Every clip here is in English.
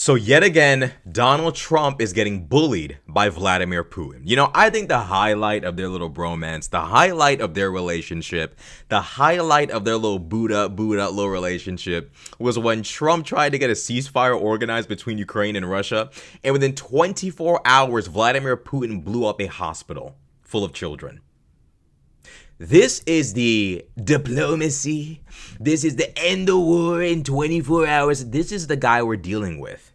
So yet again, Donald Trump is getting bullied by Vladimir Putin. You know, I think the highlight of their little bromance, the highlight of their relationship, the highlight of their little boot up little relationship was when Trump tried to get a ceasefire organized between Ukraine and Russia. And within 24 hours, Vladimir Putin blew up a hospital full of children. This is the diplomacy. This is the end the war in 24 hours. This is the guy we're dealing with.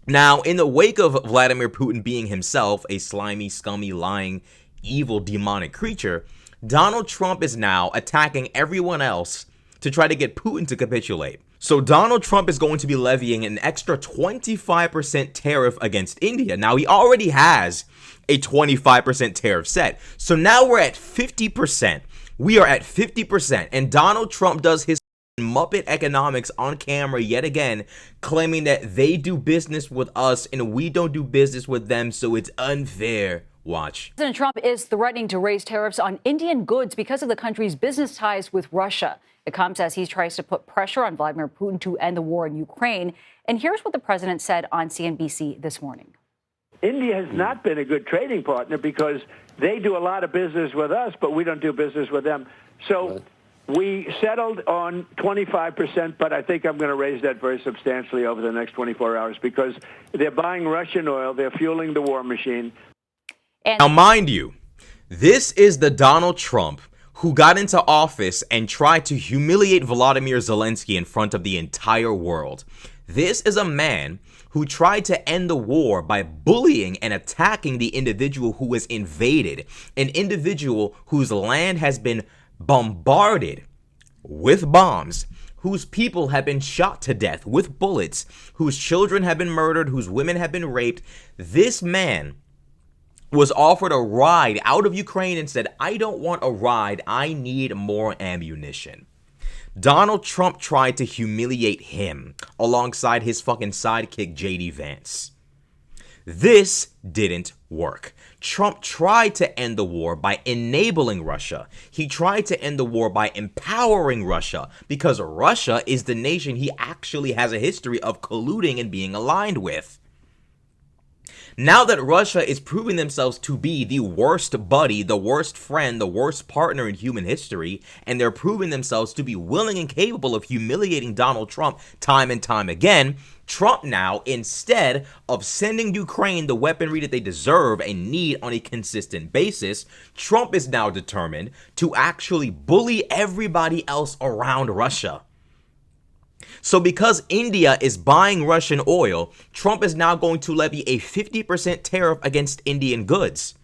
Now, in the wake of Vladimir Putin being himself a slimy, scummy, lying, evil, demonic creature, Donald Trump is now attacking everyone else to try to get Putin to capitulate. So Donald Trump is going to be levying an extra 25% tariff against India. Now, he already has a 25% tariff set. So now we're at 50%. We are at 50%. And Donald Trump does his Muppet economics on camera yet again, claiming that they do business with us and we don't do business with them, so it's unfair. Watch. President Trump is threatening to raise tariffs on Indian goods because of the country's business ties with Russia. It comes as he tries to put pressure on Vladimir Putin to end the war in Ukraine. And here's what the president said on CNBC this morning. India has not been a good trading partner because they do a lot of business with us, but we don't do business with them. So we settled on 25%, but I think I'm going to raise that very substantially over the next 24 hours because they're buying Russian oil. They're fueling the war machine. Now, mind you, this is the Donald Trump who got into office and tried to humiliate Volodymyr Zelensky in front of the entire world. This is a man who tried to end the war by bullying and attacking the individual who was invaded, an individual whose land has been bombarded with bombs, whose people have been shot to death with bullets, whose children have been murdered, whose women have been raped. This man was offered a ride out of Ukraine and said, I don't want a ride, I need more ammunition. Donald Trump tried to humiliate him alongside his fucking sidekick, JD Vance. This didn't work. Trump tried to end the war by enabling Russia. He tried to end the war by empowering Russia because Russia is the nation he actually has a history of colluding and being aligned with. Now that Russia is proving themselves to be the worst buddy, the worst friend, the worst partner in human history, and they're proving themselves to be willing and capable of humiliating Donald Trump time and time again, Trump now, instead of sending Ukraine the weaponry that they deserve and need on a consistent basis, Trump is now determined to actually bully everybody else around Russia. So because India is buying Russian oil, Trump is now going to levy a 50% tariff against Indian goods.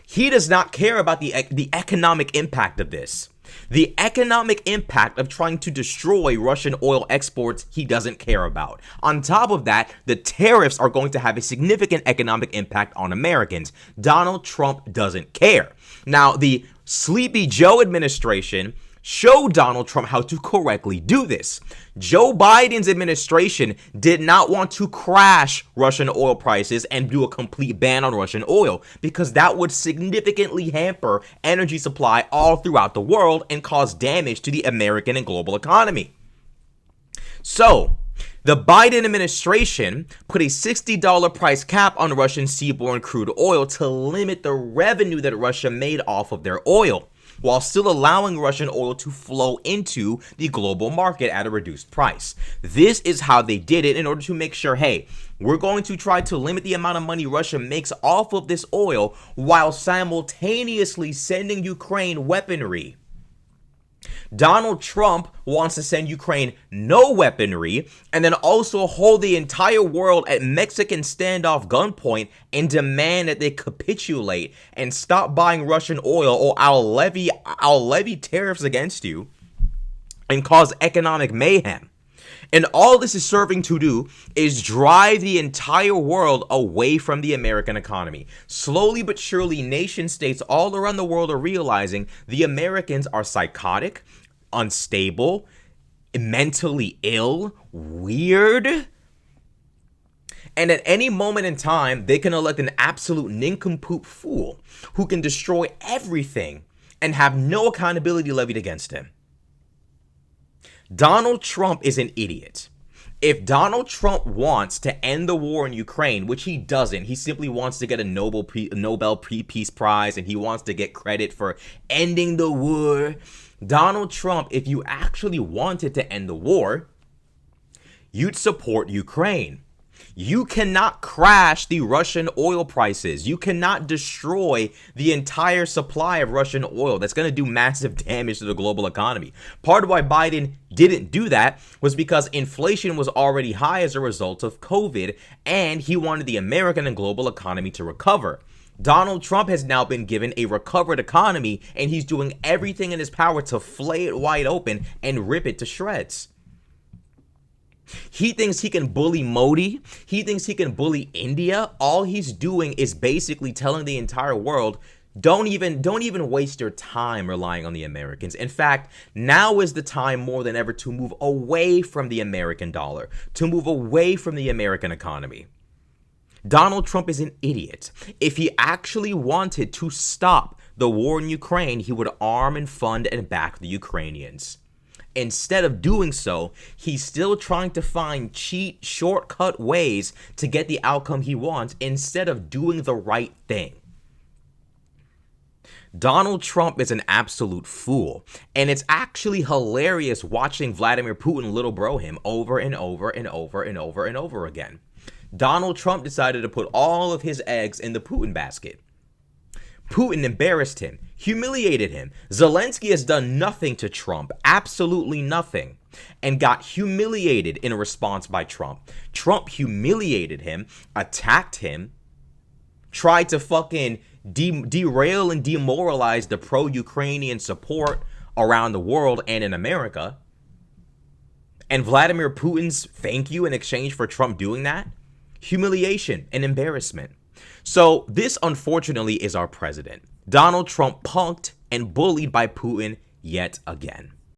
He does not care about the economic impact of this. The economic impact of trying to destroy Russian oil exports, he doesn't care about. On top of that, the tariffs are going to have a significant economic impact on Americans. Donald Trump doesn't care. Now, the Sleepy Joe administration showed Donald Trump how to correctly do this. Joe Biden's administration did not want to crash Russian oil prices and do a complete ban on Russian oil because that would significantly hamper energy supply all throughout the world and cause damage to the American and global economy. So, the Biden administration put a $60 price cap on Russian seaborne crude oil to limit the revenue that Russia made off of their oil, while still allowing Russian oil to flow into the global market at a reduced price. This is how they did it in order to make sure, hey, we're going to try to limit the amount of money Russia makes off of this oil while simultaneously sending Ukraine weaponry. Donald Trump wants to send Ukraine no weaponry and then also hold the entire world at Mexican standoff gunpoint and demand that they capitulate and stop buying Russian oil or I'll levy tariffs against you and cause economic mayhem. And all this is serving to do is drive the entire world away from the American economy. Slowly but surely, nation states all around the world are realizing the Americans are psychotic, unstable, mentally ill, weird. And at any moment in time, they can elect an absolute nincompoop fool who can destroy everything and have no accountability levied against him. Donald Trump is an idiot. If Donald Trump wants to end the war in Ukraine, which he doesn't, he simply wants to get a Nobel Peace Prize, and he wants to get credit for ending the war. Donald Trump, if you actually wanted to end the war, you'd support Ukraine. You cannot crash the Russian oil prices. You cannot destroy the entire supply of Russian oil. That's going to do massive damage to the global economy. Part of why Biden didn't do that was because inflation was already high as a result of COVID, and he wanted the American and global economy to recover. Donald Trump has now been given a recovered economy, and he's doing everything in his power to flay it wide open and rip it to shreds. He thinks he can bully Modi. He thinks he can bully India. All he's doing is basically telling the entire world, don't even waste your time relying on the Americans. In fact, now is the time more than ever to move away from the American dollar, to move away from the American economy. Donald Trump is an idiot. If he actually wanted to stop the war in Ukraine, he would arm and fund and back the Ukrainians. Instead of doing so, he's still trying to find cheat, shortcut ways to get the outcome he wants instead of doing the right thing. Donald Trump is an absolute fool, and it's actually hilarious watching Vladimir Putin little bro him over and over and over and over and over again. Donald Trump decided to put all of his eggs in the Putin basket. Putin embarrassed him, humiliated him. Zelensky has done nothing to Trump, absolutely nothing, and got humiliated in a response by Trump. Trump humiliated him, attacked him, tried to fucking derail and demoralize the pro-Ukrainian support around the world and in America. And Vladimir Putin's thank you in exchange for Trump doing that? Humiliation and embarrassment. So this, unfortunately, is our president. Donald Trump punked and bullied by Putin yet again.